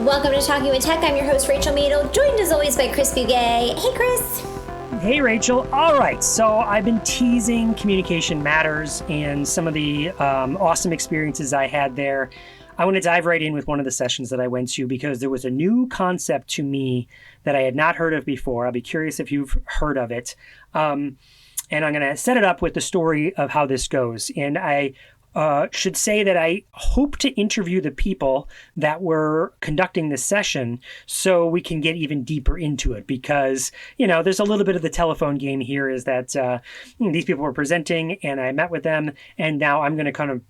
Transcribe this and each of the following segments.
Welcome to Talking with Tech. I'm your host, Rachel Madel, joined as always by Chris Bugay. Hey, Chris. Hey, Rachel. All right. So I've been teasing Communication Matters and some of the awesome experiences I had there. I want to dive right in with one of the sessions that I went to because there was a new concept to me that I had not heard of before. I'll be curious if you've heard of it. And I'm going to set it up with the story of how this goes. And I should say that I hope to interview the people that were conducting this session so we can get even deeper into it because, there's a little bit of the telephone game here is that these people were presenting and I met with them and now I'm going to kind of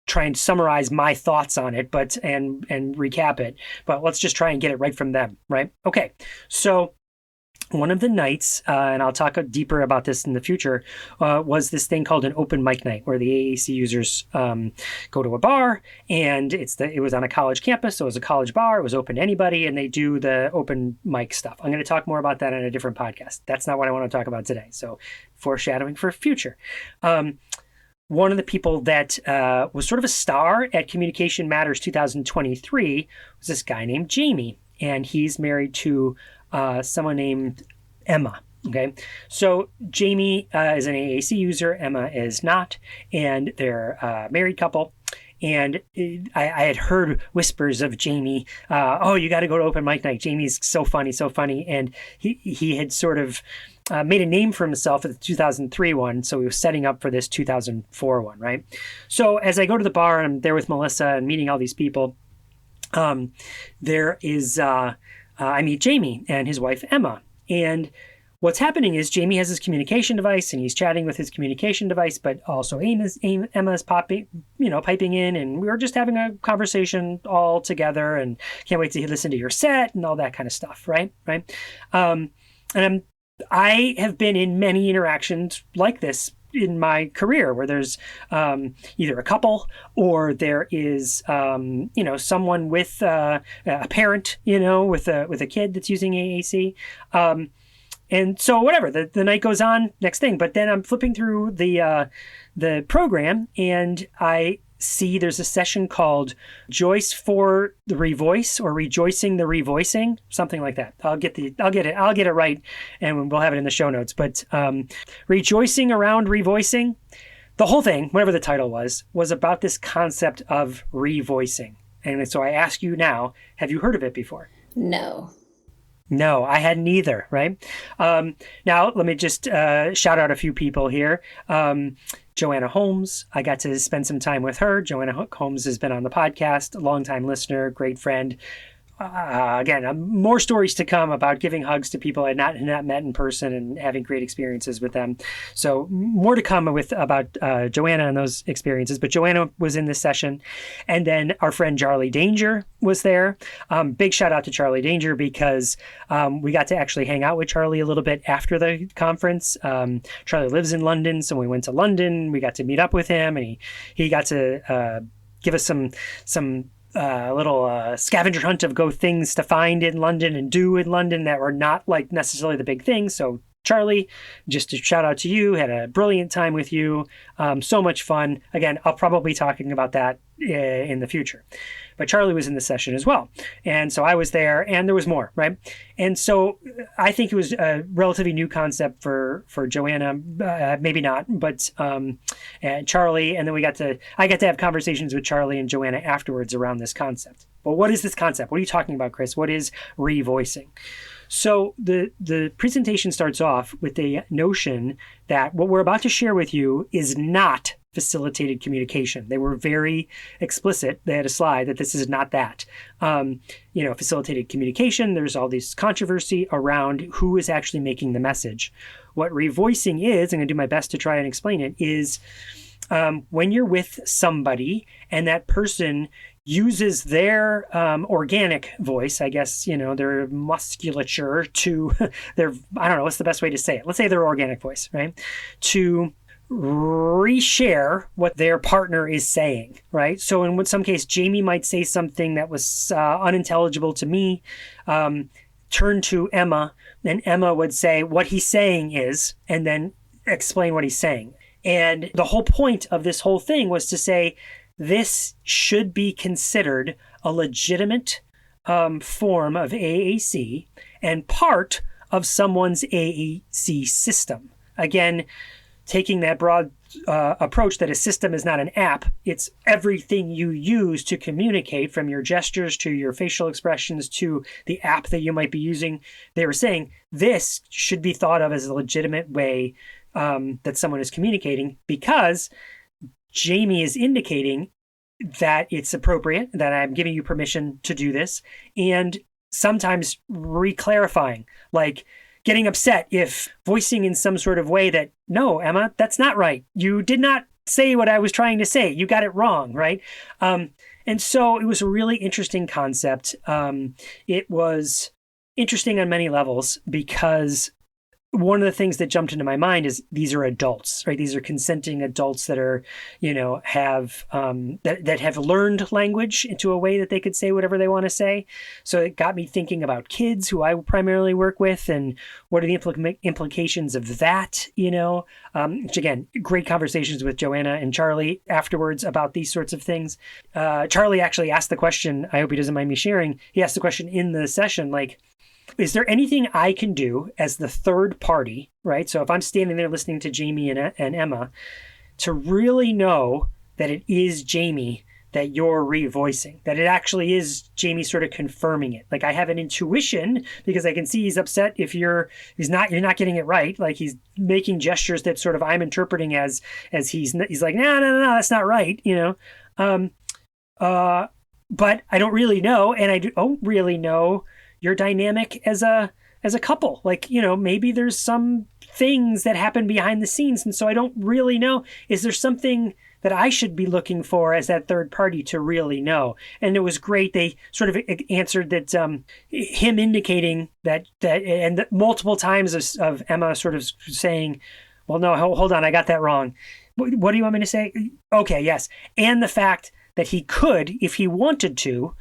try and summarize my thoughts on it, and recap it. But let's just try and get it right from them, right? Okay, so one of the nights, and I'll talk deeper about this in the future, was this thing called an open mic night, where the AAC users go to a bar, and it was on a college campus, so it was a college bar. It was open to anybody, and they do the open mic stuff. I'm going to talk more about that in a different podcast. That's not what I want to talk about today. So, foreshadowing for future. One of the people that was sort of a star at Communication Matters 2023 was this guy named Jamie, and he's married to someone named Emma. Okay, so Jamie is an AAC user, Emma is not, and they're a married couple. And I had heard whispers of Jamie, you got to go to open mic night. Jamie's so funny. And he had sort of made a name for himself at the 2003 one. So he was setting up for this 2004 one, right? So as I go to the bar and I'm there with Melissa and meeting all these people, I meet Jamie and his wife, Emma. And what's happening is Jamie has his communication device and he's chatting with his communication device, but also Emma's piping in, and we were just having a conversation all together and can't wait to listen to your set and all that kind of stuff, right? I have been in many interactions like this in my career where there's either a couple or there is someone with a parent with a kid that's using AAC, and so whatever the night goes on, next thing. But then I'm flipping through the program and I see there's a session called Joyce for the Revoice or Rejoicing the Revoicing, something like that. I'll get it right, and we'll have it in the show notes. But Rejoicing around Revoicing, the whole thing, whatever the title was about this concept of revoicing. And so I ask you now, have you heard of it before? No, I hadn't either, right? Now, let me just shout out a few people here. Joanna Holmes, I got to spend some time with her. Joanna Holmes has been on the podcast, a longtime listener, great friend. Again, more stories to come about giving hugs to people I had not met in person and having great experiences with them. So more to come about Joanna and those experiences. But Joanna was in this session. And then our friend Charlie Danger was there. Big shout out to Charlie Danger because we got to actually hang out with Charlie a little bit after the conference. Charlie lives in London, so we went to London. We got to meet up with him, and he got to give us some little scavenger hunt of things to find in London and do in London that were not like necessarily the big things. So Charlie, just a shout out to you, had a brilliant time with you. So much fun. Again, I'll probably be talking about that in the future. But Charlie was in the session as well. And so I was there and there was more, right? And so I think it was a relatively new concept for Joanna, maybe not, but and Charlie. And then I got to have conversations with Charlie and Joanna afterwards around this concept. Well, what is this concept? What are you talking about, Chris? What is revoicing? So the presentation starts off with the notion that what we're about to share with you is not facilitated communication. They were very explicit. They had a slide that this is not that. Facilitated communication, there's all this controversy around who is actually making the message. What revoicing is, I'm going to do my best to try and explain it, is when you're with somebody and that person uses their organic voice, I guess, their musculature to I don't know, what's the best way to say it? Let's say their organic voice, right? To reshare what their partner is saying, right? So in some case, Jamie might say something that was unintelligible to me, turn to Emma, and Emma would say what he's saying is, and then explain what he's saying. And the whole point of this whole thing was to say, this should be considered a legitimate form of AAC and part of someone's AAC system. Again, taking that broad approach that a system is not an app, it's everything you use to communicate, from your gestures to your facial expressions to the app that you might be using. They were saying this should be thought of as a legitimate way that someone is communicating, because Jamie is indicating that it's appropriate, that I'm giving you permission to do this, and sometimes re-clarifying, like getting upset if voicing in some sort of way that, no, Emma, that's not right. You did not say what I was trying to say. You got it wrong, right? And so it was a really interesting concept. It was interesting on many levels, because one of the things that jumped into my mind is these are adults, right? These are consenting adults that are, have that have learned language into a way that they could say whatever they want to say. So it got me thinking about kids who I primarily work with, and what are the implications of that, which again, great conversations with Joanna and Charlie afterwards about these sorts of things. Charlie actually asked the question, I hope he doesn't mind me sharing, he asked the question in the session, like, is there anything I can do as the third party, right? So if I'm standing there listening to Jamie and Emma, to really know that it is Jamie that you're revoicing, that it actually is Jamie sort of confirming it. Like, I have an intuition, because I can see he's upset if you're not getting it right. Like, he's making gestures that sort of I'm interpreting as he's like, no, that's not right, but I don't really know, and I don't really know your dynamic as a couple. Like, maybe there's some things that happen behind the scenes, and so I don't really know. Is there something that I should be looking for as that third party to really know? And it was great. They sort of answered that, him indicating that and multiple times of Emma sort of saying, well, no, hold on, I got that wrong. What do you want me to say? Okay, yes. And the fact that he could, if he wanted to,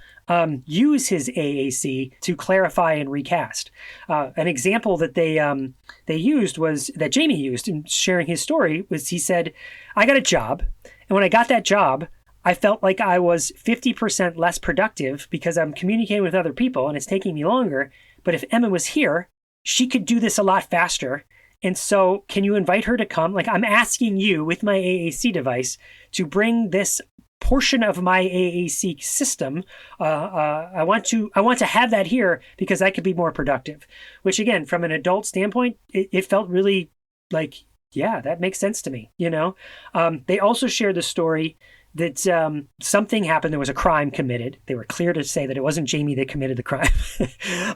use his AAC to clarify and recast. An example that they used was, that Jamie used in sharing his story, was he said, I got a job, and when I got that job, I felt like I was 50% less productive because I'm communicating with other people and it's taking me longer. But if Emma was here, she could do this a lot faster. And so can you invite her to come? Like, I'm asking you with my AAC device to bring this portion of my AAC system. I want to have that here because I could be more productive, which again, from an adult standpoint, it felt really like, yeah, that makes sense to me. They also shared the story that something happened. There was a crime committed. They were clear to say that it wasn't Jamie that committed the crime.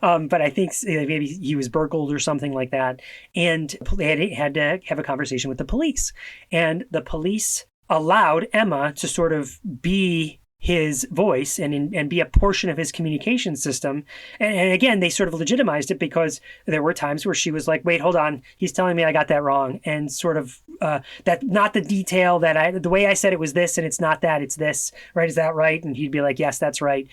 But I think maybe he was burgled or something like that. And they had to have a conversation with the police. And the police allowed Emma to sort of be his voice and be a portion of his communication system. And again, they sort of legitimized it because there were times where she was like, wait, hold on, he's telling me I got that wrong. And sort of that, not the detail that the way I said it was this and it's not that, it's this, right? Is that right? And he'd be like, yes, that's right.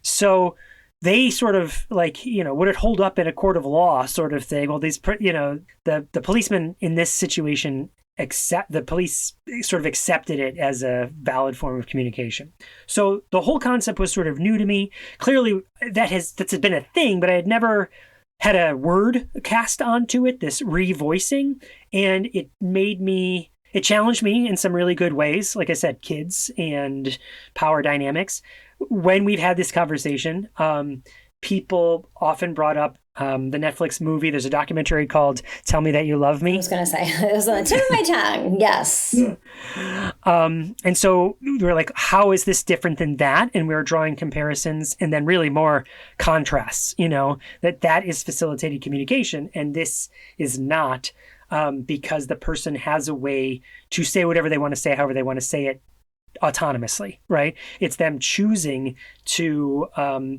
So they sort of like, would it hold up in a court of law sort of thing? Well, the policeman in this situation the police sort of accepted it as a valid form of communication. So the whole concept was sort of new to me. Clearly that's been a thing, but I had never had a word cast onto it, this revoicing, and it challenged me in some really good ways. Like I said, kids and power dynamics. When we've had this conversation, people often brought up the Netflix movie. There's a documentary called Tell Me That You Love Me. I was going to say, it was on the tip of my tongue. Yes. And so we were like, how is this different than that? And we were drawing comparisons and then really more contrasts, that is facilitated communication. And this is not, because the person has a way to say whatever they want to say, however they want to say it, autonomously, right? It's them choosing to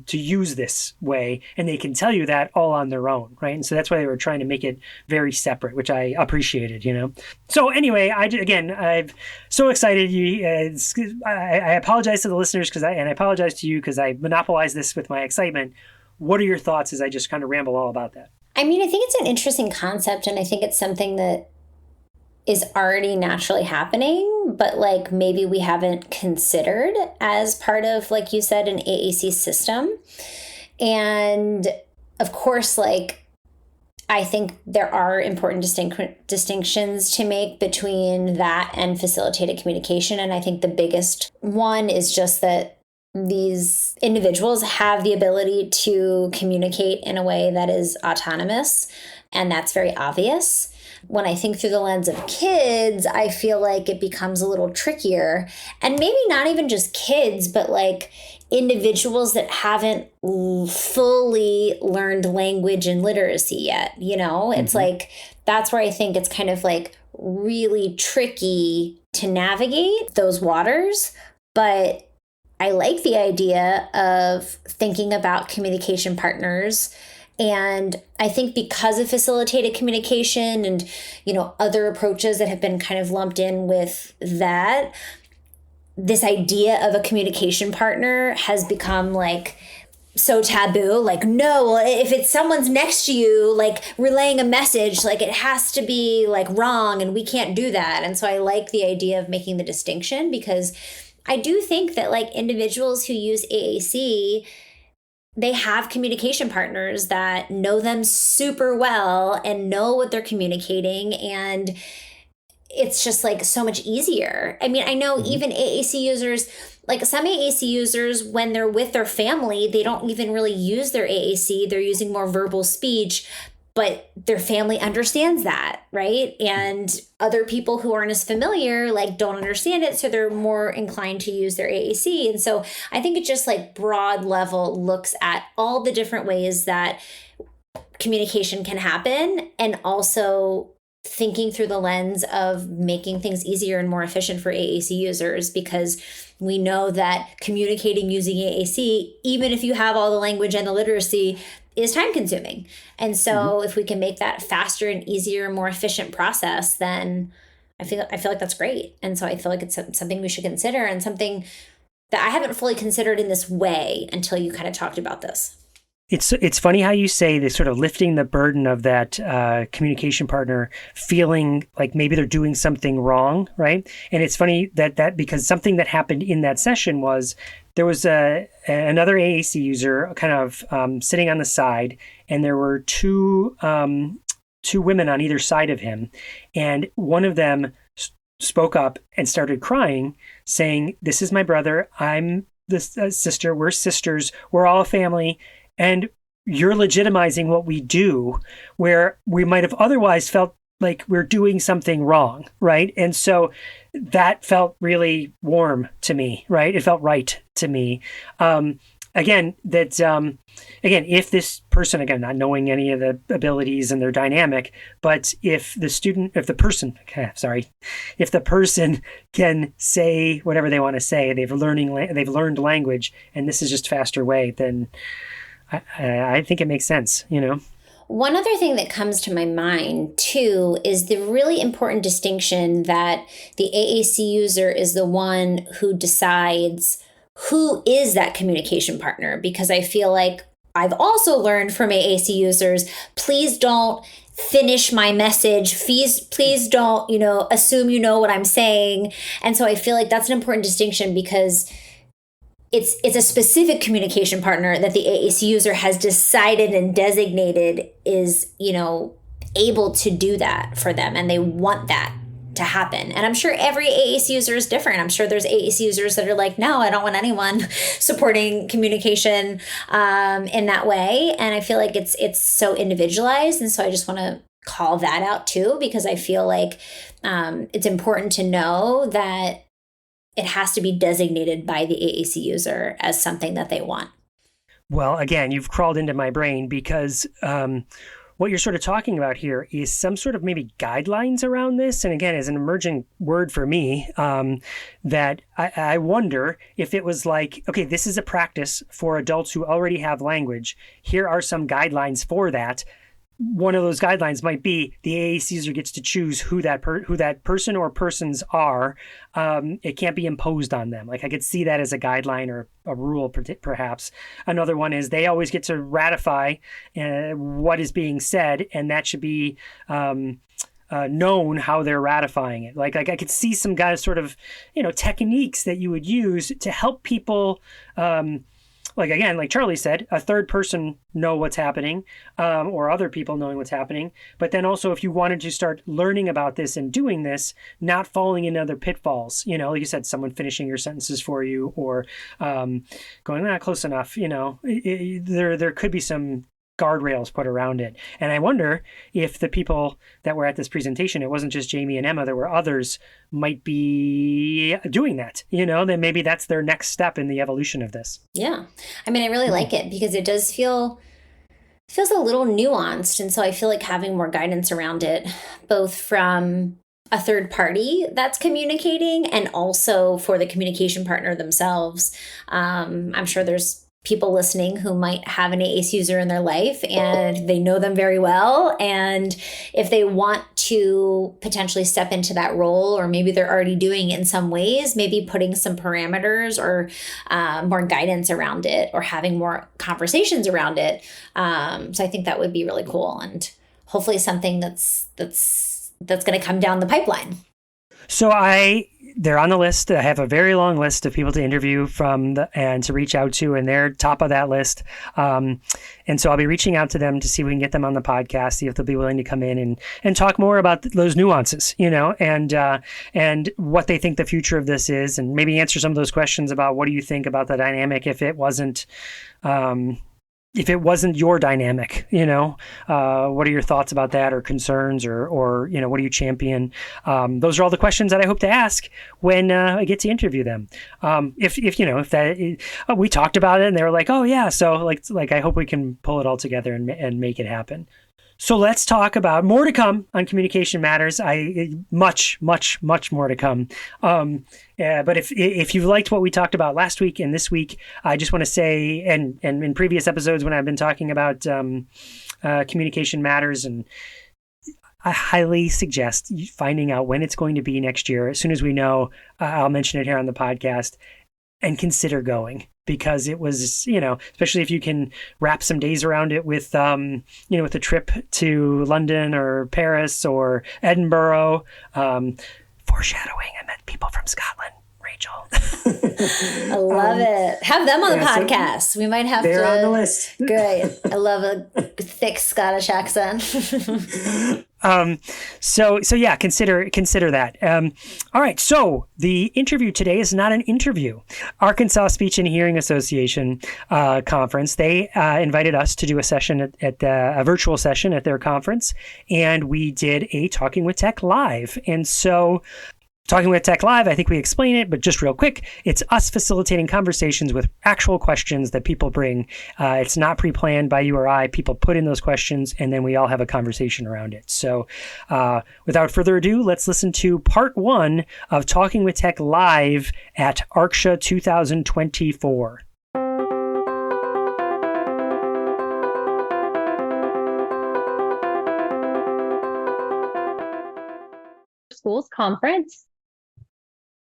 use this way, and they can tell you that all on their own, right? And so that's why they were trying to make it very separate, which I appreciated, So anyway, I'm so excited. I apologize to the listeners and I apologize to you because I monopolized this with my excitement. What are your thoughts as I just kind of ramble all about that? I mean, I think it's an interesting concept, and I think it's something that is already naturally happening, but like maybe we haven't considered as part of, like you said, an AAC system. And of course, like, I think there are important distinctions to make between that and facilitated communication. And I think the biggest one is just that these individuals have the ability to communicate in a way that is autonomous, and that's very obvious. When I think through the lens of kids, I feel like it becomes a little trickier. And maybe not even just kids, but like individuals that haven't fully learned language and literacy yet. It's like, that's where I think it's kind of like really tricky to navigate those waters. But I like the idea of thinking about communication partners. And I think because of facilitated communication and, other approaches that have been kind of lumped in with that, this idea of a communication partner has become like so taboo. Like, no, if it's someone's next to you, like relaying a message, like it has to be like wrong and we can't do that. And so I like the idea of making the distinction, because I do think that like individuals who use AAC, they have communication partners that know them super well and know what they're communicating. And it's just like so much easier. I mean, I know even AAC users, like some AAC users, when they're with their family, they don't even really use their AAC. They're using more verbal speech, but their family understands that, right? And other people who aren't as familiar, like, don't understand it. So they're more inclined to use their AAC. And so I think it just like broad level looks at all the different ways that communication can happen, and also thinking through the lens of making things easier and more efficient for AAC users, because we know that communicating using AAC, even if you have all the language and the literacy, is time consuming. And so if we can make that faster and easier and more efficient process, then I feel like that's great. And so I feel like it's something we should consider, and something that I haven't fully considered in this way until you kind of talked about this. It's funny how you say this, sort of lifting the burden of that communication partner feeling like maybe they're doing something wrong, right? And it's funny that because something that happened in that session was there was another AAC user kind of sitting on the side, and there were two women on either side of him, and one of them spoke up and started crying, saying, "This is my brother. I'm the sister. We're sisters. We're all a family. And you're legitimizing what we do, where we might have otherwise felt like we're doing something wrong," right? And so that felt really warm to me, right? It felt right to me. Again, if this person, again, not knowing any of the abilities and their dynamic, but if the person can say whatever they want to say, they've learned language, and this is just a faster way, then I think it makes sense, One other thing that comes to my mind, too, is the really important distinction that the AAC user is the one who decides who is that communication partner. Because I feel like I've also learned from AAC users, please don't finish my message. Please don't, assume you know what I'm saying. And so I feel like that's an important distinction, because it's a specific communication partner that the AAC user has decided and designated is, able to do that for them, and they want that to happen. And I'm sure every AAC user is different. I'm sure there's AAC users that are like, no, I don't want anyone supporting communication in that way. And I feel like it's so individualized. And so I just want to call that out too, because I feel like it's important to know that it has to be designated by the AAC user as something that they want. Well, again, you've crawled into my brain, because what you're sort of talking about here is some sort of maybe guidelines around this. And again, as an emerging word for me, that I wonder if it was like, okay, this is a practice for adults who already have language. Here are some guidelines for that. One of those guidelines might be the AAC user gets to choose who that person or persons are. It can't be imposed on them. Like, I could see that as a guideline or a rule, perhaps. Another one is they always get to ratify what is being said, and that should be known how they're ratifying it. Like I could see some guys sort of, techniques that you would use to help people, like Charlie said, a third person know what's happening, or other people knowing what's happening. But then also, if you wanted to start learning about this and doing this, not falling into other pitfalls, like you said, someone finishing your sentences for you, or going, not close enough, there could be some guardrails put around it. And I wonder if the people that were at this presentation, it wasn't just Jamie and Emma, there were others, might be doing that, then maybe that's their next step in the evolution of this. Yeah. I mean, I really like it because it does feels a little nuanced. And so I feel like having more guidance around it, both from a third party that's communicating and also for the communication partner themselves. I'm sure there's people listening who might have an AAC user in their life and they know them very well. And if they want to potentially step into that role, or maybe they're already doing it in some ways, maybe putting some parameters or more guidance around it, or having more conversations around it. So I think that would be really cool, and hopefully something that's going to come down the pipeline. So they're on the list. I have a very long list of people to interview and to reach out to, and they're top of that list. And so I'll be reaching out to them to see if we can get them on the podcast, see if they'll be willing to come in and talk more about those nuances, and what they think the future of this is, and maybe answer some of those questions about what do you think about the dynamic if it wasn't your dynamic, what are your thoughts about that, or concerns, or what do you champion? Those are all the questions that I hope to ask when I get to interview them. If we talked about it and they were like, oh yeah, so like I hope we can pull it all together and make it happen. So let's talk about more to come on Communication Matters. Much more to come. But if you liked what we talked about last week and this week, I just want to say, and in previous episodes when I've been talking about Communication Matters, and I highly suggest finding out when it's going to be next year. As soon as we know, I'll mention it here on the podcast, and consider going. Because it was, especially if you can wrap some days around it with, with a trip to London or Paris or Edinburgh. Foreshadowing, I met people from Scotland, Rachel. I love it. Have them on the podcast. So we might have they're on the list. Great. I love a thick Scottish accent. So yeah, consider that. All right. So the interview today is not an interview. Arkansas Speech and Hearing Association conference. They invited us to do a session at a virtual session at their conference, and we did a Talking with Tech live. And so Talking with Tech Live, I think we explain it, but just real quick, it's us facilitating conversations with actual questions that people bring. It's not pre-planned by you or I. People put in those questions, and then we all have a conversation around it. So without further ado, let's listen to part 1 of Talking with Tech Live at ArkSHA 2024. Schools Conference.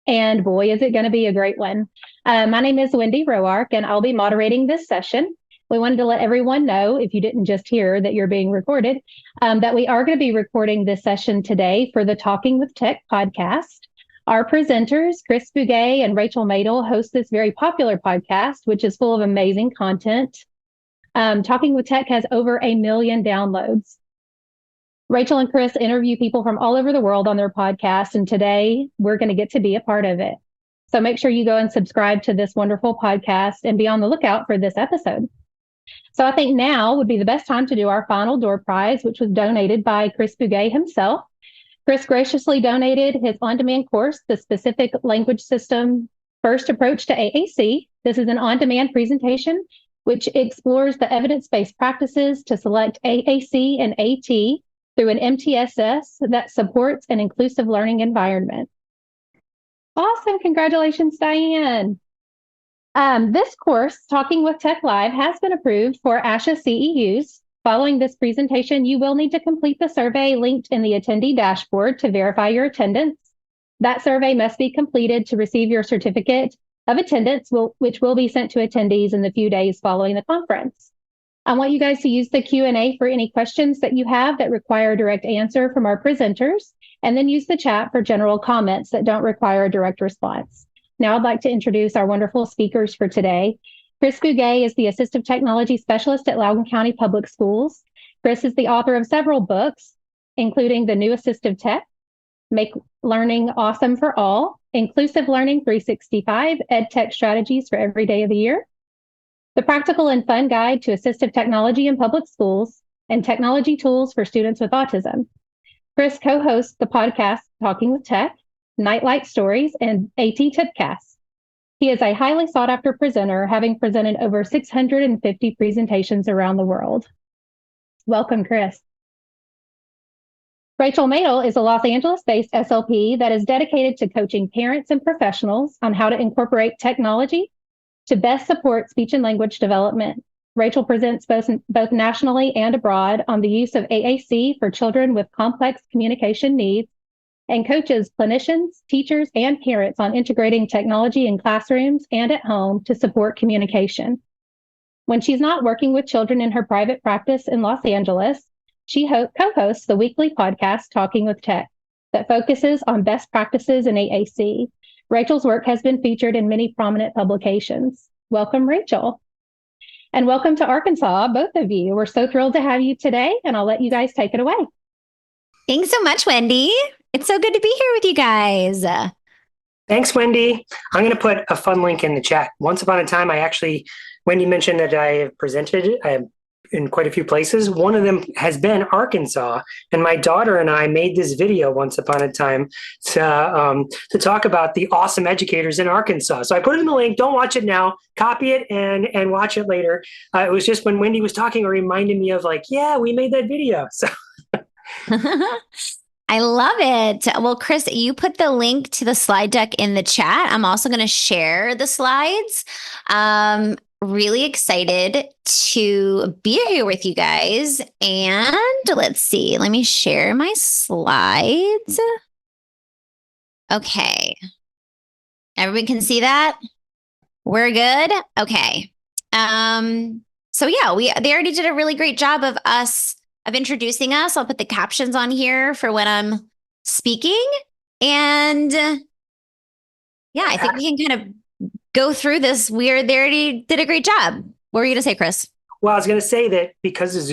And boy, is it going to be a great one. My name is Wendy Roark, and I'll be moderating this session. We wanted to let everyone know, if you didn't just hear that you're being recorded, that we are going to be recording this session today for the Talking with Tech podcast. Our presenters, Chris Bugay and Rachel Madel, host this very popular podcast, which is full of amazing content. Talking with Tech has over 1 million downloads. Rachel and Chris interview people from all over the world on their podcast, and today we're going to get to be a part of it. So make sure you go and subscribe to this wonderful podcast and be on the lookout for this episode. So I think now would be the best time to do our final door prize, which was donated by Chris Bugay himself. Chris graciously donated his on-demand course, The Specific Language System First Approach to AAC. This is an on-demand presentation which explores the evidence-based practices to select AAC and AT through an MTSS that supports an inclusive learning environment. Awesome. Congratulations, Diane. This course, Talking with Tech Live, has been approved for ArkSHA CEUs. Following this presentation, you will need to complete the survey linked in the attendee dashboard to verify your attendance. That survey must be completed to receive your certificate of attendance, which will be sent to attendees in the few days following the conference. I want you guys to use the Q&A for any questions that you have that require a direct answer from our presenters, and then use the chat for general comments that don't require a direct response. Now I'd like to introduce our wonderful speakers for today. Chris Bugay is the Assistive Technology Specialist at Loudoun County Public Schools. Chris is the author of several books, including The New Assistive Tech, Make Learning Awesome for All, Inclusive Learning 365, EdTech Strategies for Every Day of the Year, The Practical and Fun Guide to Assistive Technology in Public Schools, and Technology Tools for Students with Autism. Chris co-hosts the podcast Talking with Tech, Nightlight Stories, and AT Tipcast. He is a highly sought-after presenter, having presented over 650 presentations around the world. Welcome, Chris. Rachel Madel is a Los Angeles-based SLP that is dedicated to coaching parents and professionals on how to incorporate technology to best support speech and language development. Rachel presents both nationally and abroad on the use of AAC for children with complex communication needs, and coaches clinicians, teachers, and parents on integrating technology in classrooms and at home to support communication. When she's not working with children in her private practice in Los Angeles, she co-hosts the weekly podcast Talking with Tech that focuses on best practices in AAC. Rachel's work has been featured in many prominent publications. Welcome, Rachel. And welcome to Arkansas, both of you. We're so thrilled to have you today, and I'll let you guys take it away. Thanks so much, Wendy. It's so good to be here with you guys. Thanks, Wendy. I'm going to put a fun link in the chat. Once upon a time, Wendy mentioned that I have presented in quite a few places. One of them has been Arkansas, and my daughter and I made this video once upon a time to talk about the awesome educators in Arkansas. So I put it in the link. Don't watch it now. Copy it and watch it later. It was just when Wendy was talking, it reminded me of yeah, we made that video. So. I love it. Well, Chris, you put the link to the slide deck in the chat. I'm also going to share the slides. Really excited to be here with you guys. And let's see, let me share my slides. Okay. Everybody can see that? We're good? Okay. So yeah, they already did a really great job of introducing us. I'll put the captions on here for when I'm speaking. And yeah, I think we can kind of go through this. They already did a great job. What were you going to say, Chris? Well, I was going to say that because of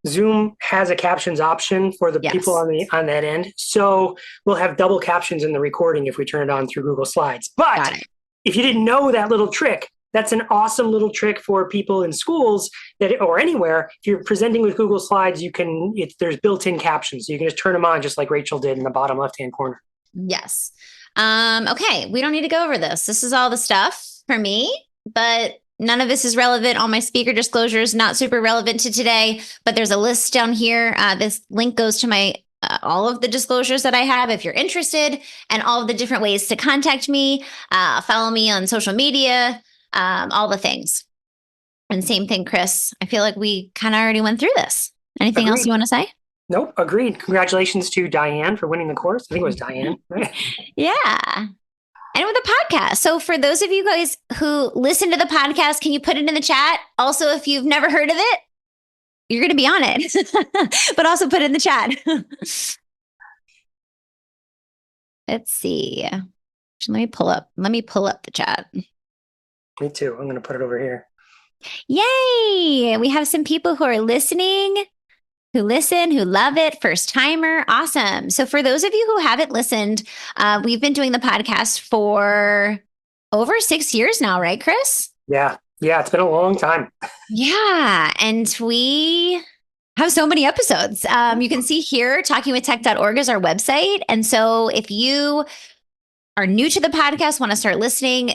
Zoom has a captions option for the people on that end. So we'll have double captions in the recording if we turn it on through Google Slides. But if you didn't know that little trick, that's an awesome little trick for people in schools or anywhere. If you're presenting with Google Slides, there's built-in captions. So you can just turn them on just like Rachel did in the bottom left-hand corner. Yes. Okay. We don't need to go over this. This is all the stuff for me, but none of this is relevant. All my speaker disclosures, not super relevant to today, but there's a list down here. This link goes to my all of the disclosures that I have if you're interested, and all of the different ways to contact me, follow me on social media, all the things. And same thing, Chris. I feel like we kind of already went through this. Anything else you want to say? Nope. Agreed. Congratulations to Diane for winning the course. I think it was Diane. Yeah. And with the podcast. So for those of you guys who listen to the podcast, can you put it in the chat? Also, if you've never heard of it, you're going to be on it, but also put it in the chat. Let's see. Let me pull up the chat. Me too. I'm going to put it over here. Yay. We have some people who are listening, who love it. First timer. Awesome. So for those of you who haven't listened, we've been doing the podcast for over 6 years now, right, Chris? Yeah. It's been a long time. Yeah. And we have so many episodes. You can see here, talkingwithtech.org is our website. And so if you are new to the podcast, want to start listening,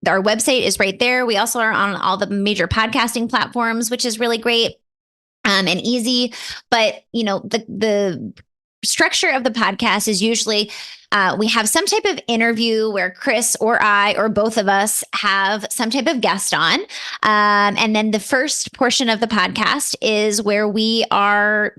our website is right there. We also are on all the major podcasting platforms, which is really great. And easy, but the structure of the podcast is usually we have some type of interview where Chris or I or both of us have some type of guest on, and then the first portion of the podcast is where we are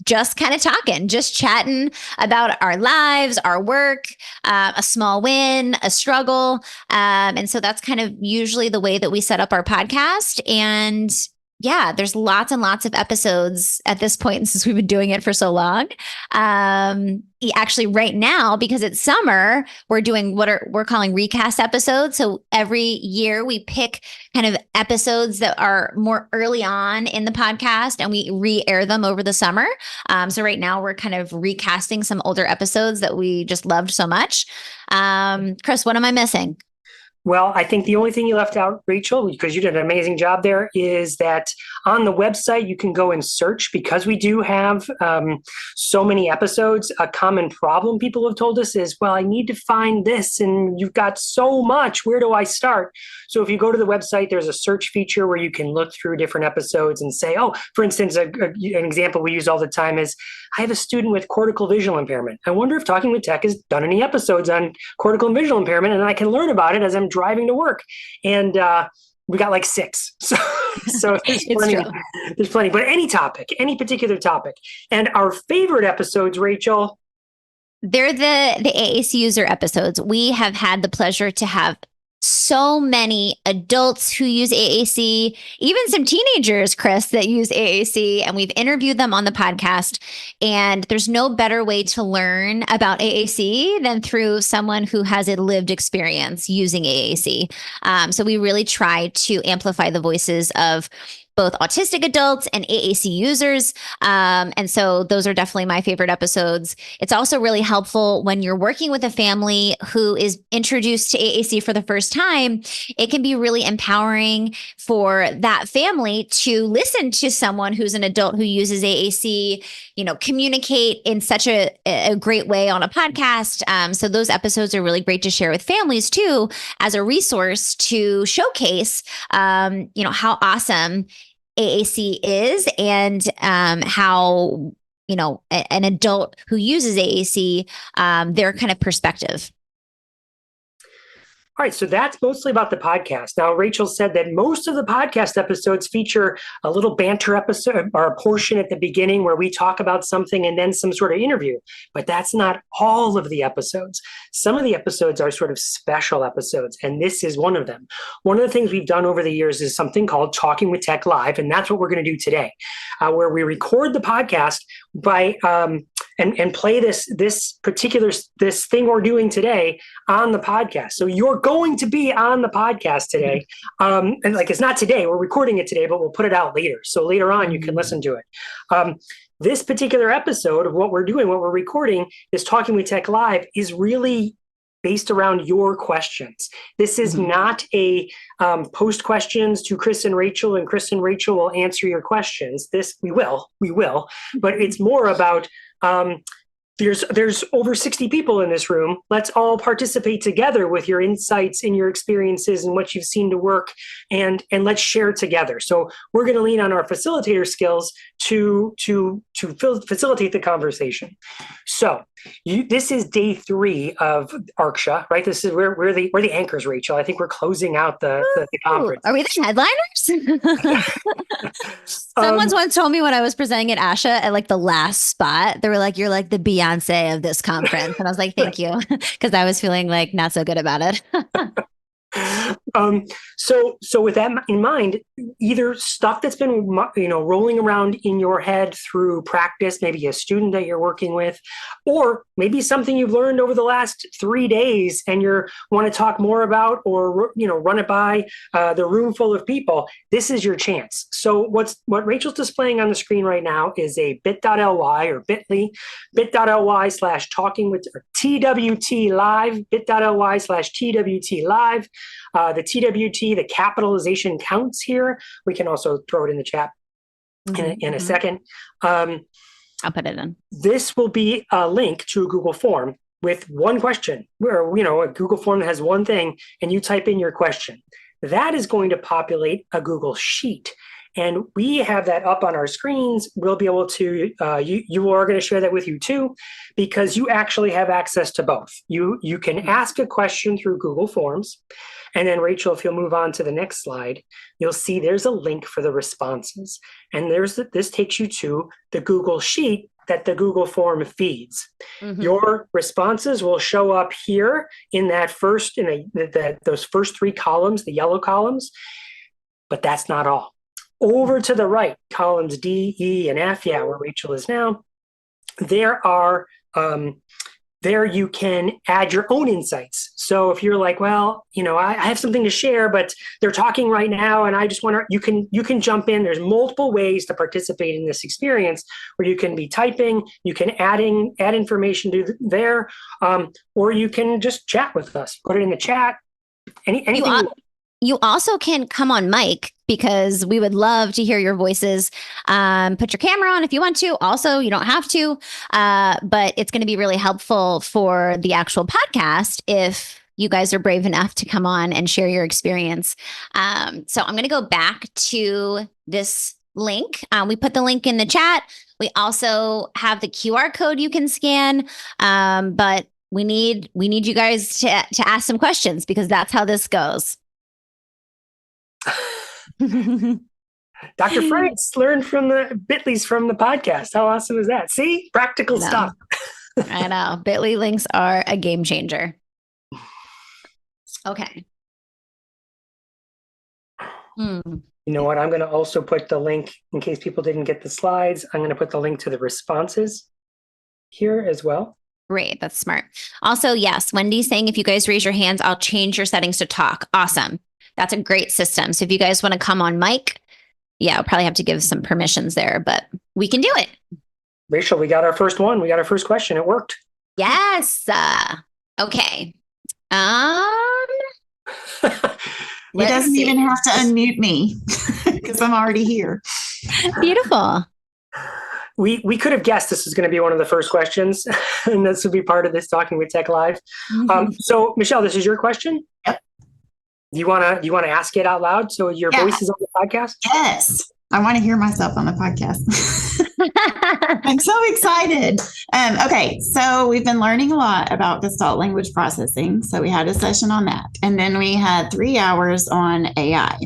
just kind of talking, just chatting about our lives, our work, a small win, a struggle, and so that's kind of usually the way that we set up our podcast. And yeah, there's lots and lots of episodes at this point since we've been doing it for so long. Actually, right now, because it's summer, we're doing we're calling recast episodes. So every year we pick kind of episodes that are more early on in the podcast and we re-air them over the summer. So right now we're kind of recasting some older episodes that we just loved so much. Chris, what am I missing? Well, I think the only thing you left out, Rachel, because you did an amazing job there, is that on the website you can go and search, because we do have so many episodes. A common problem people have told us is, well, I need to find this and you've got so much. Where do I start? So if you go to the website, there's a search feature where you can look through different episodes and say, oh, for instance, an example we use all the time is, I have a student with cortical visual impairment. I wonder if Talking with Tech has done any episodes on cortical and visual impairment, and I can learn about it as I'm driving to work. And we got like 6. So there's plenty. There's plenty. But any topic, any particular topic. And our favorite episodes, Rachel? They're the AAC user episodes. We have had the pleasure to have so many adults who use AAC, even some teenagers, Chris, that use AAC, and we've interviewed them on the podcast. And there's no better way to learn about AAC than through someone who has a lived experience using AAC. So we really try to amplify the voices of both autistic adults and AAC users. And so those are definitely my favorite episodes. It's also really helpful when you're working with a family who is introduced to AAC for the first time. It can be really empowering for that family to listen to someone who's an adult who uses AAC, communicate in such a great way on a podcast. So those episodes are really great to share with families too, as a resource to showcase, how awesome AAC is, and how, an adult who uses AAC, their kind of perspective. All right, so that's mostly about the podcast. Now, Rachel said that most of the podcast episodes feature a little banter episode or a portion at the beginning where we talk about something and then some sort of interview. But that's not all of the episodes. Some of the episodes are sort of special episodes, and this is one of them. One of the things we've done over the years is something called Talking with Tech Live, and that's what we're going to do today, where we record the podcast by and play this thing we're doing today on the podcast. So you're going to be on the podcast today. And it's not today, we're recording it today, but we'll put it out later. So later on, you can listen to it. This particular episode of what we're doing, what we're recording, is Talking with Tech Live, is really based around your questions. This is not a post questions to Chris and Rachel will answer your questions. This we will, but it's more about there's over 60 people in this room. Let's all participate together with your insights and your experiences and what you've seen to work, and let's share together. So we're going to lean on our facilitator skills to facilitate the conversation. So this is day 3 of ArkSHA, right? This is we're the anchors, Rachel. I think we're closing out the conference. Are we the headliners? Someone's once told me when I was presenting at ArkSHA at the last spot, they were like, "You're like the Beyonce of this conference," and I was like, "Thank you," because I was feeling not so good about it. So with that in mind, either stuff that's been rolling around in your head through practice, maybe a student that you're working with, or maybe something you've learned over the last 3 days and you want to talk more about, or run it by the room full of people. This is your chance. So what Rachel's displaying on the screen right now is a bit.ly or bit.ly/talking with TWT live, bit.ly/TWT live. The TWT, the capitalization counts here. We can also throw it in the chat in a second. I'll put it in. This will be a link to a Google form with one question, where a Google form that has one thing, and you type in your question. That is going to populate a Google Sheet. And we have that up on our screens. We'll be able to, you are going to share that with you too, because you actually have access to both. You can ask a question through Google Forms. And then Rachel, if you'll move on to the next slide, you'll see there's a link for the responses. And this takes you to the Google Sheet that the Google form feeds. Your responses will show up here in that those first 3 columns, the yellow columns, but that's not all. over to the right, columns D, E, and F, where Rachel is now, there are there you can add your own insights. So if you're like, well, I have something to share, but they're talking right now, and I just want to, you can jump in. There's multiple ways to participate in this experience, where you can be typing, you can add information to there, or you can just chat with us, put it in the chat. Anything. You also can come on mic, because we would love to hear your voices. Put your camera on if you want to. Also, you don't have to, but it's going to be really helpful for the actual podcast if you guys are brave enough to come on and share your experience. So I'm going to go back to this link. We put the link in the chat. We also have the QR code you can scan, but we need you guys to ask some questions, because that's how this goes. Dr. Franks learned from the Bitleys from the podcast. How awesome is that? See, practical stuff. I know. Bitly links are a game changer. Okay. You know what? I'm going to also put the link, in case people didn't get the slides, I'm going to put the link to the responses here as well. Great. That's smart. Also, yes, Wendy's saying if you guys raise your hands, I'll change your settings to talk. Awesome. That's a great system. So if you guys want to come on mic, I'll probably have to give some permissions there, but we can do it. Rachel, we got our first one. We got our first question. It worked. Yes. Okay. He doesn't even have to unmute me because I'm already here. Beautiful. We could have guessed this was going to be one of the first questions, and this would be part of this Talking with Tech Live. So, Michelle, this is your question? Yep. Do you want to ask it out loud so your voice is on the podcast? Yes. I want to hear myself on the podcast. I'm so excited. Okay, so we've been learning a lot about Gestalt language processing. So we had a session on that. And then we had 3 hours on AI.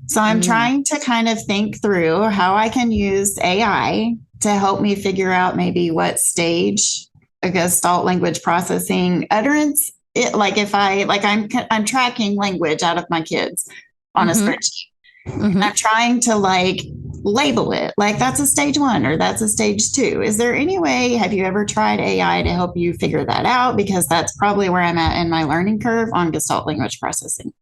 So I'm trying to kind of think through how I can use AI to help me figure out maybe what stage a Gestalt language processing utterance. I'm tracking language out of my kids on a spreadsheet. I'm trying to label it like that's a stage 1 or that's a stage 2. Is there any way, have you ever tried AI to help you figure that out? Because that's probably where I'm at in my learning curve on Gestalt language processing.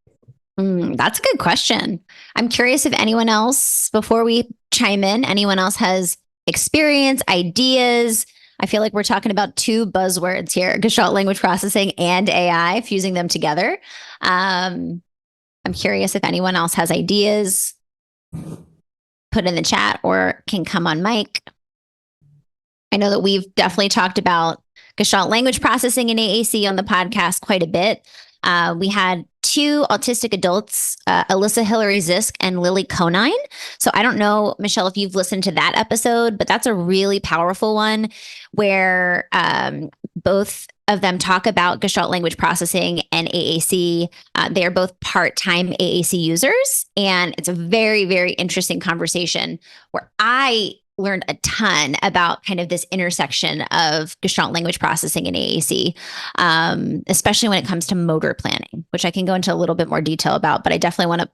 That's a good question. I'm curious if anyone else, before we chime in, anyone else has experience, ideas. I feel like we're talking about 2 buzzwords here, Gestalt language processing and AI, fusing them together. I'm curious if anyone else has ideas. Put in the chat or can come on mic. I know that we've definitely talked about Gestalt language processing and AAC on the podcast quite a bit. We had 2 autistic adults, Alyssa Hillary Zisk and Lily Conine. So I don't know, Michelle, if you've listened to that episode, but that's a really powerful one where both of them talk about Gestalt language processing and AAC. They are both part-time AAC users, and it's a very, very interesting conversation where I learned a ton about kind of this intersection of Gestalt language processing and AAC, especially when it comes to motor planning, which I can go into a little bit more detail about, but I definitely want to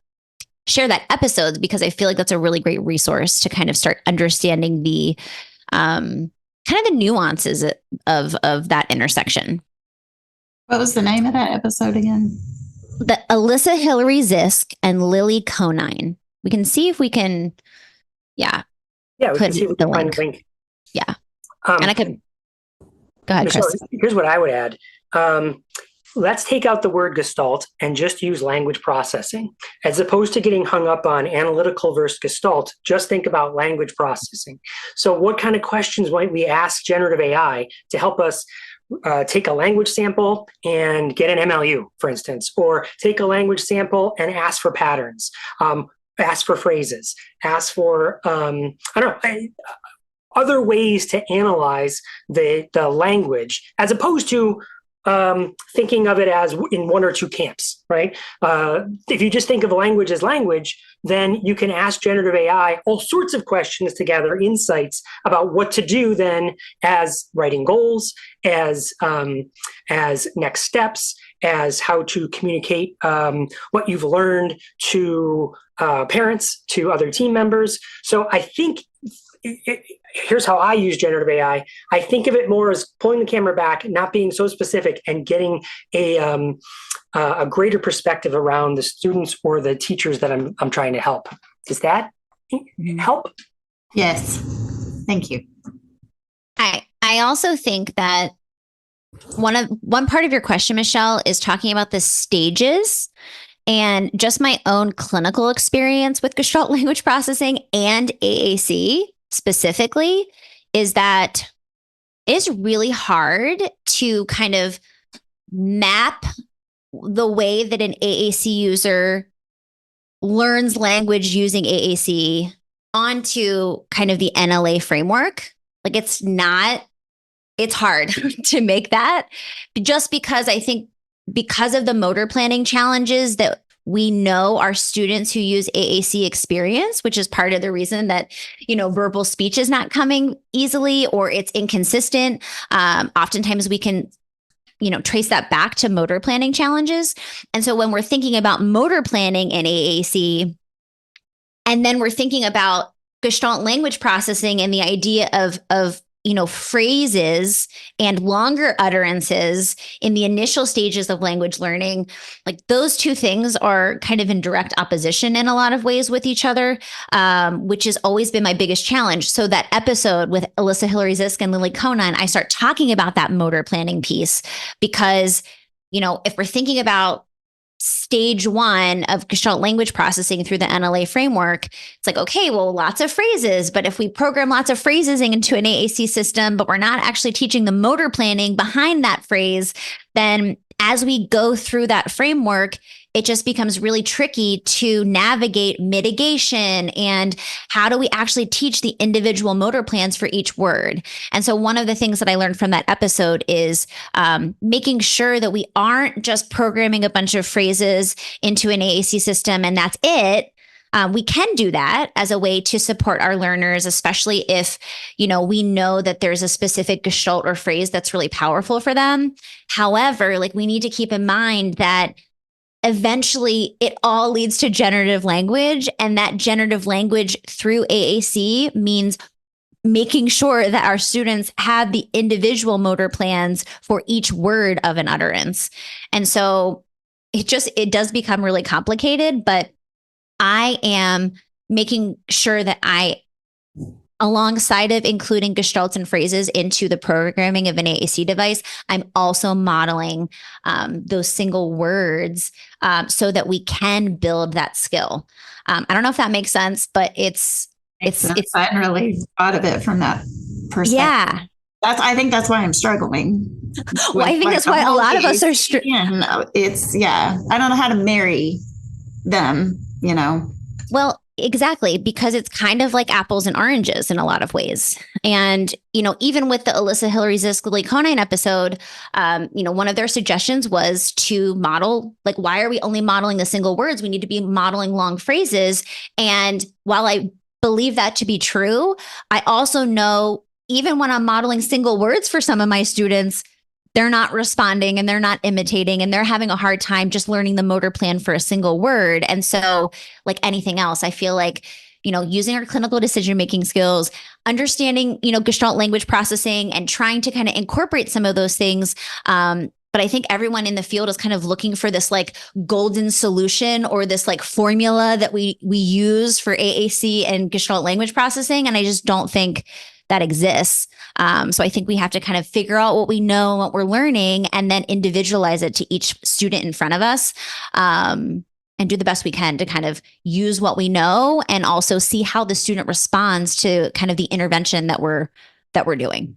share that episode because I feel like that's a really great resource to kind of start understanding the kind of the nuances of that intersection. What was the name of that episode again? The Alyssa Hillary Zisk and Lily Conine. We can see if we can, we can see if we can find the link. Yeah. And I could, go ahead, Michelle, Chris. Here's what I would add. Let's take out the word Gestalt and just use language processing. As opposed to getting hung up on analytical versus Gestalt, just think about language processing. So what kind of questions might we ask generative AI to help us take a language sample and get an MLU, for instance, or take a language sample and ask for patterns, ask for phrases, ask for, other ways to analyze the language, as opposed to thinking of it as in 1 or 2 camps, right? If you just think of a language as language, then you can ask generative AI all sorts of questions to gather insights about what to do then as writing goals, as next steps, as how to communicate what you've learned to parents, to other team members. So I think here's how I use generative AI. I think of it more as pulling the camera back, not being so specific, and getting a greater perspective around the students or the teachers that I'm trying to help. Does that help? Yes. Thank you. I also think that one part of your question, Michelle, is talking about the stages. And just my own clinical experience with Gestalt language processing and AAC specifically is that it's really hard to kind of map the way that an AAC user learns language using AAC onto kind of the NLA framework. Like it's hard to make that, just because I think because of the motor planning challenges that we know our students who use AAC experience, which is part of the reason that, verbal speech is not coming easily or it's inconsistent. Oftentimes we can, trace that back to motor planning challenges. And so when we're thinking about motor planning in AAC, and then we're thinking about Gestalt language processing and the idea of phrases and longer utterances in the initial stages of language learning, like those two things are kind of in direct opposition in a lot of ways with each other, which has always been my biggest challenge. So that episode with Alyssa Hillary Zisk and Lily Conan, I start talking about that motor planning piece because, if we're thinking about stage one of Gestalt language processing through the NLA framework, it's like, okay, well, lots of phrases, but if we program lots of phrases into an AAC system, but we're not actually teaching the motor planning behind that phrase, then as we go through that framework, it just becomes really tricky to navigate mitigation and how do we actually teach the individual motor plans for each word. And so one of the things that I learned from that episode is making sure that we aren't just programming a bunch of phrases into an AAC system and that's it. We can do that as a way to support our learners, especially if, we know that there's a specific gestalt or phrase that's really powerful for them. However, we need to keep in mind that eventually it all leads to generative language, and that generative language through AAC means making sure that our students have the individual motor plans for each word of an utterance. And so it does become really complicated, but I am making sure that alongside of including gestalts and phrases into the programming of an AAC device, I'm also modeling those single words so that we can build that skill. I don't know if that makes sense, but it's I hadn't really thought of it from that perspective. Yeah. I think that's why I'm struggling. Well, I think that's why a lot of us are struggling. I don't know how to marry them, Well, exactly, because it's kind of like apples and oranges in a lot of ways. And, even with the Alyssa Hillary Zisk Lily Conine episode, one of their suggestions was to model, why are we only modeling the single words? We need to be modeling long phrases. And while I believe that to be true, I also know even when I'm modeling single words for some of my students, they're not responding and they're not imitating and they're having a hard time just learning the motor plan for a single word. And so like anything else, I feel like, using our clinical decision-making skills, understanding, Gestalt language processing and trying to kind of incorporate some of those things. But I think everyone in the field is kind of looking for this golden solution or this formula that we use for AAC and Gestalt language processing. And I just don't think that exists. So I think we have to kind of figure out what we know and what we're learning and then individualize it to each student in front of us, and do the best we can to kind of use what we know and also see how the student responds to kind of the intervention that we're doing.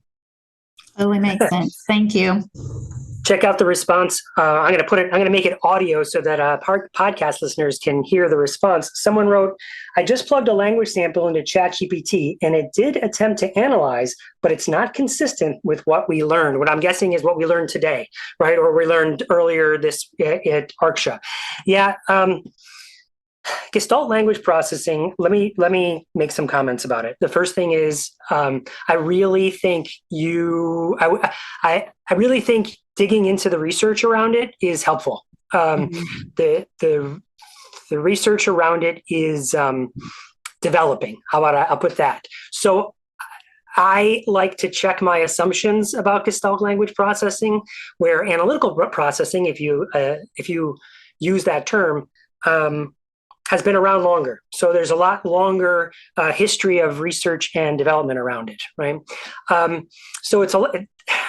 Totally makes sense. Thank you. Check out the response. I'm going to make it audio so that podcast listeners can hear the response. Someone wrote, I just plugged a language sample into ChatGPT and it did attempt to analyze, but it's not consistent with what we learned. What I'm guessing is what we learned today, right? Or we learned earlier this at ArkSHA. Yeah. Gestalt language processing. Let me make some comments about it. The first thing is, I really think I really think digging into the research around it is helpful. The research around it is developing. How about I'll put that. So I like to check my assumptions about Gestalt language processing, where analytical processing, if you use that term, has been around longer. So there's a lot longer history of research and development around it, right? So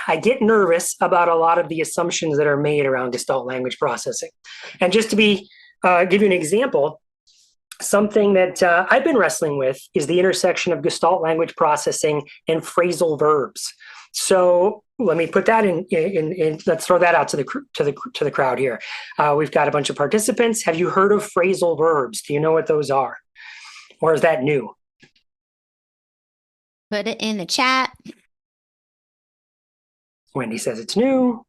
I get nervous about a lot of the assumptions that are made around Gestalt language processing. And just to give you an example, something that I've been wrestling with is the intersection of Gestalt language processing and phrasal verbs. So let me put that in let's throw that out to the crowd here. We've got a bunch of participants. Have you heard of phrasal verbs? Do you know what those are? Or is that new? Put it in the chat. Wendy says it's new.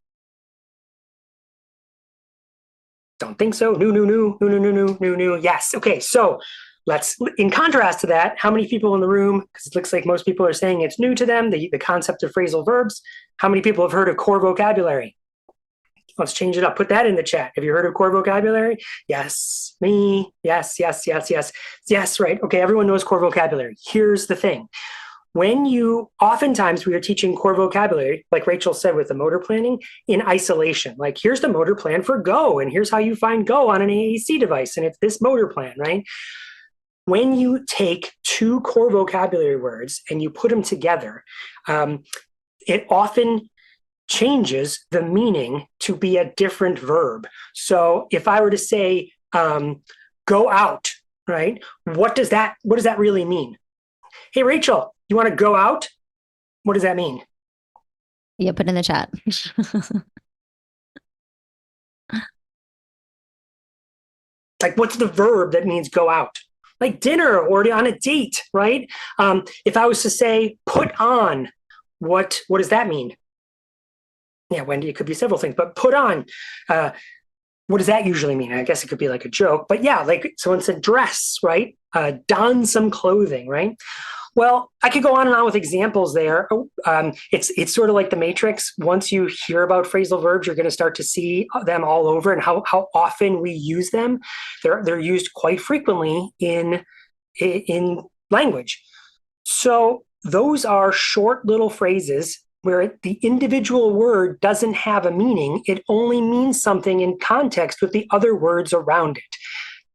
Don't think so. New. Yes. Okay. So in contrast to that, how many people in the room, because it looks like most people are saying it's new to them, the concept of phrasal verbs, how many people have heard of core vocabulary? Let's change it up. Put that in the chat. Have you heard of core vocabulary? Yes. Me. Yes. Yes. Right. Okay. Everyone knows core vocabulary. Here's the thing. Oftentimes we are teaching core vocabulary, like Rachel said with the motor planning, in isolation. Like, here's the motor plan for Go, and here's how you find Go on an AAC device, and it's this motor plan, right? When you take two core vocabulary words and you put them together, it often changes the meaning to be a different verb. So if I were to say, go out, right? What does that really mean? Hey, Rachel, you want to go out? What does that mean? Yeah, put in the chat. Like, what's the verb that means go out? Like dinner or on a date, right? If I was to say put on, what does that mean? Yeah, Wendy, it could be several things, but put on, what does that usually mean? I guess it could be like a joke, but yeah, like someone said dress, right? Don some clothing, right? Well, I could go on and on with examples there. It's sort of like the Matrix. Once you hear about phrasal verbs, you're going to start to see them all over and how often we use them. They're used quite frequently in language. So those are short little phrases where the individual word doesn't have a meaning. It only means something in context with the other words around it,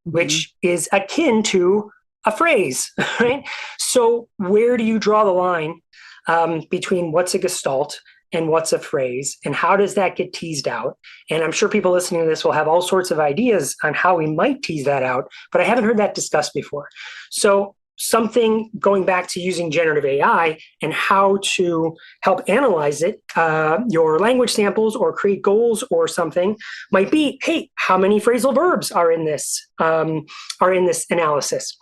which is akin to a phrase, right? So where do you draw the line between what's a gestalt and what's a phrase, and how does that get teased out? And I'm sure people listening to this will have all sorts of ideas on how we might tease that out, but I haven't heard that discussed before. So something going back to using generative AI and how to help analyze it, your language samples or create goals or something might be, hey, how many phrasal verbs are in this analysis?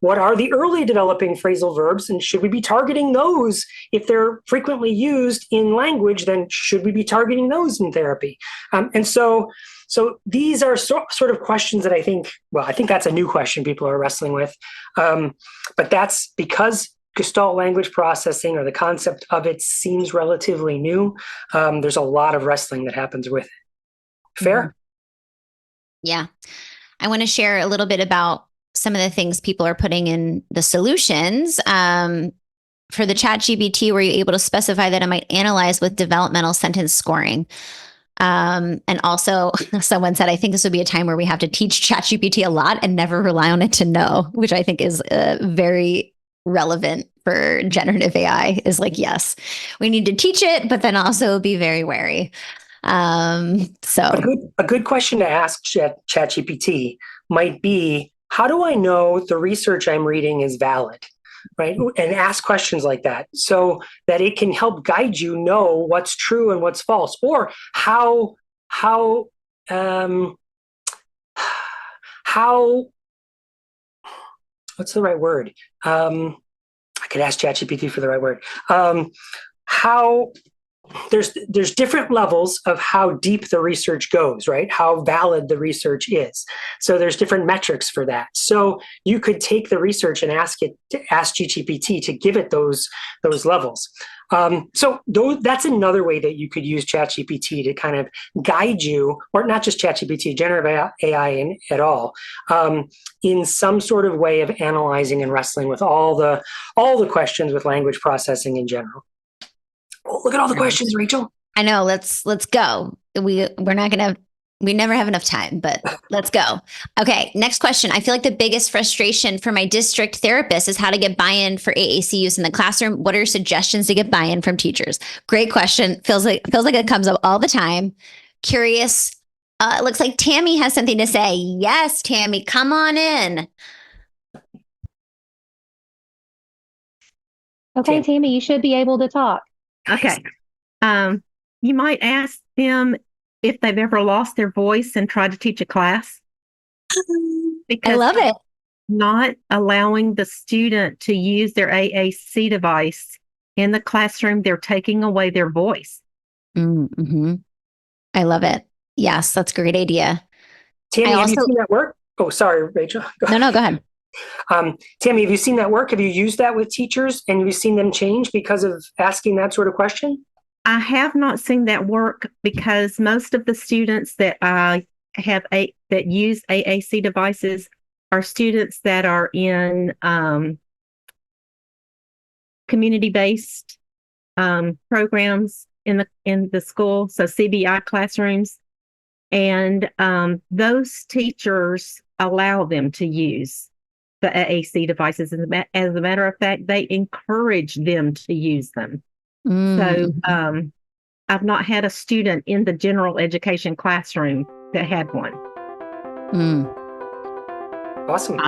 What are the early developing phrasal verbs, and should we be targeting those? If they're frequently used in language, then should we be targeting those in therapy? And so these are sort of questions that I think that's a new question people are wrestling with. But that's because Gestalt language processing, or the concept of it, seems relatively new. There's a lot of wrestling that happens with it. Fair? Yeah. I want to share a little bit about some of the things people are putting in the solutions. For the ChatGPT, were you able to specify that it might analyze with developmental sentence scoring? And also someone said, I think this would be a time where we have to teach ChatGPT a lot and never rely on it to know, which I think is very relevant for generative AI. Is like, yes, we need to teach it, but then also be very wary. So a good question to ask ChatGPT might be, how do I know the research I'm reading is valid? Right? And ask questions like that so that it can help guide you know what's true and what's false, or how what's the right word? I could ask ChatGPT for the right word. How there's different levels of how deep the research goes, right? How valid the research is. So there's different metrics for that. So you could take the research and ask GCPT to give it those levels. So that's another way that you could use ChatGPT to kind of guide you, or not just ChatGPT, generative AI at all, in some sort of way of analyzing and wrestling with all the questions with language processing in general. Oh, look at all the questions, Rachel. I know. Let's go. We never have enough time, but let's go. Okay. Next question. I feel like the biggest frustration for my district therapist is how to get buy-in for AAC use in the classroom. What are your suggestions to get buy-in from teachers? Great question. Feels like it comes up all the time. Curious. It looks like Tammy has something to say. Yes, Tammy, come on in. Okay, Tammy, you should be able to talk. Okay. You might ask them if they've ever lost their voice and tried to teach a class. I love it. Not allowing the student to use their AAC device in the classroom, they're taking away their voice. Mm-hmm. I love it. Yes, that's a great idea. Tammy, have you seen that work? Oh, sorry, Rachel. No, go ahead. Tammy, have you seen that work? Have you used that with teachers and have you seen them change because of asking that sort of question? I have not seen that work because most of the students that I have that use AAC devices are students that are in community-based programs in the school, so CBI classrooms, and those teachers allow them to use the AAC devices. As a matter of fact, they encourage them to use them. So I've not had a student in the general education classroom that had one. Awesome.